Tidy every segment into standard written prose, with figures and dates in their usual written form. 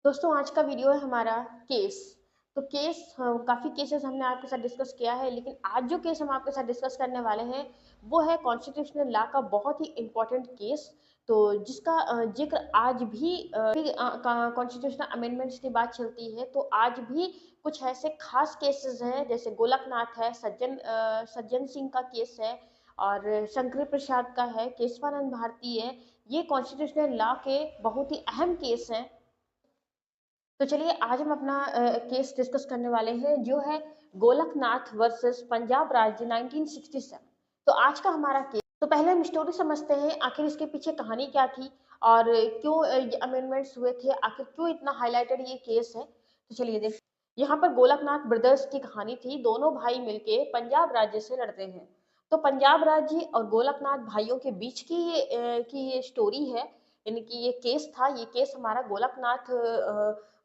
दोस्तों आज का वीडियो है हमारा केस। तो केस काफ़ी केसेस हमने आपके साथ डिस्कस किया है, लेकिन आज जो केस हम आपके साथ डिस्कस करने वाले हैं वो है कॉन्स्टिट्यूशनल लॉ का बहुत ही इम्पोर्टेंट केस। तो जिसका जिक्र आज भी कॉन्स्टिट्यूशनल अमेंडमेंट्स की बात चलती है तो आज भी कुछ ऐसे खास केसेस हैं, जैसे गोलकनाथ है, सज्जन सिंह का केस है, और शंकर प्रसाद का है, केशवानंद भारती है। ये कॉन्स्टिट्यूशनल लॉ के बहुत ही अहम केस हैं। तो चलिए आज हम अपना केस डिस्कस करने वाले हैं, जो है गोलकनाथ वर्सेस पंजाब राज्य 1967। तो आज का हमारा केस, तो पहले हम स्टोरी समझते हैं, आखिर इसके पीछे कहानी क्या थी और क्यों ये अमेंडमेंट्स हुए थे, आखिर क्यों इतना हाईलाइटेड ये केस है। तो चलिए देख, यहाँ पर गोलकनाथ ब्रदर्स की कहानी थी। दोनों भाई मिलके पंजाब राज्य से लड़ते हैं। तो पंजाब राज्य और गोलकनाथ भाइयों के बीच की ये स्टोरी है, यानी कि ये केस था। ये केस हमारा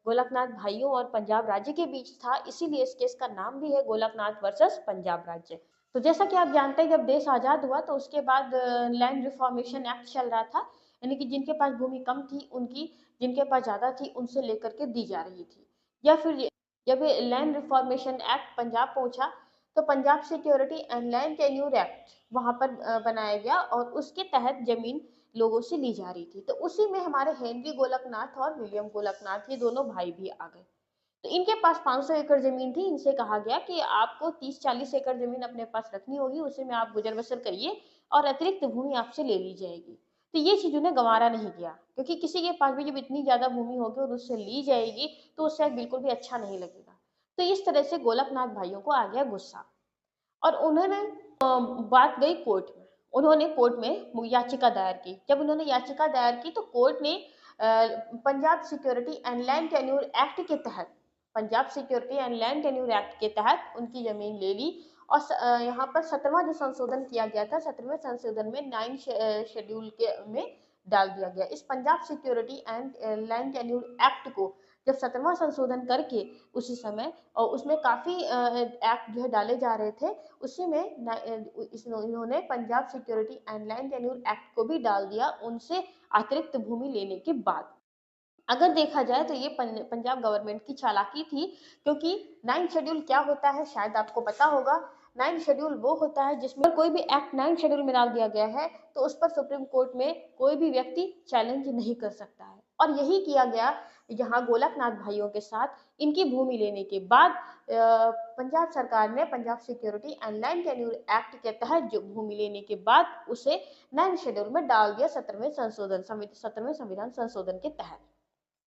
गोलकनाथ भाइयों और पंजाब राज्य के बीच था, इसीलिए इस केस का नाम भी है गोलकनाथ वर्सेस पंजाब राज्य। तो जैसा कि आप जानते हैं, जब देश आजाद हुआ तो उसके बाद लैंड रिफॉर्मेशन एक्ट चल रहा था, यानी कि जिनके पास भूमि कम थी उनकी, जिनके पास ज्यादा थी उनसे लेकर के दी जा रही थी। या फिर जब ये लैंड रिफॉर्मेशन एक्ट पंजाब पहुंचा तो Punjab security and land tenure act वहां पर बनाया गया और उसके तहत जमीन लोगों से ली जा रही थी। तो उसी में हमारे हेनरी गोलकनाथ और विलियम गोलकनाथ, ये दोनों भाई भी आ गए। तो इनके पास 500 एकड़ जमीन थी। इनसे कहा गया कि आपको 30-40 एकड़ जमीन अपने पास रखनी होगी, उसी में आप गुजर बसर करिए और अतिरिक्त भूमि आपसे ले ली जाएगी। तो ये चीज उन्हें गंवारा नहीं किया, क्योंकि किसी के पास भी जब इतनी ज्यादा भूमि होगी और उससे ली जाएगी तो उससे बिल्कुल भी अच्छा नहीं लगेगा। तो इस तरह से गोलकनाथ भाइयों को आ गया गुस्सा, और उन्होंने बात गई कोर्ट में। उन्होंने कोर्ट में याचिका दायर की। जब उन्होंने याचिका दायर की तो कोर्ट ने Punjab security and land tenure act के तहत, Punjab security and land tenure act के तहत उनकी जमीन ले ली। और यहाँ पर 17वां जो संशोधन किया गया था, 17वें संशोधन में 9 शेड्यूल के में डाल दिया गया। इस Punjab security and land tenure act को जब 17वां संशोधन करके उसी समय, और उसमें काफी एक्ट जो है डाले जा रहे थे, उसी में इन्होंने Punjab security and land tenure act को भी डाल दिया उनसे अतिरिक्त भूमि लेने के बाद। अगर देखा जाए तो ये पंजाब गवर्नमेंट की चालाकी थी, क्योंकि 9 शेड्यूल क्या होता है शायद आपको पता होगा। 9 शेड्यूल वो होता है जिसमें कोई भी एक्ट 9 शेड्यूल में डाल दिया गया है तो उस पर सुप्रीम कोर्ट में कोई भी व्यक्ति चैलेंज नहीं कर सकता है। और यही किया गया यहाँ गोलकनाथ भाइयों के साथ। इनकी भूमि लेने के बाद पंजाब सरकार ने Punjab security and land tenure act के तहत जो भूमि लेने के बाद उसे 9 शेड्यूल में डाल दिया, 17वें संविधान संशोधन के तहत।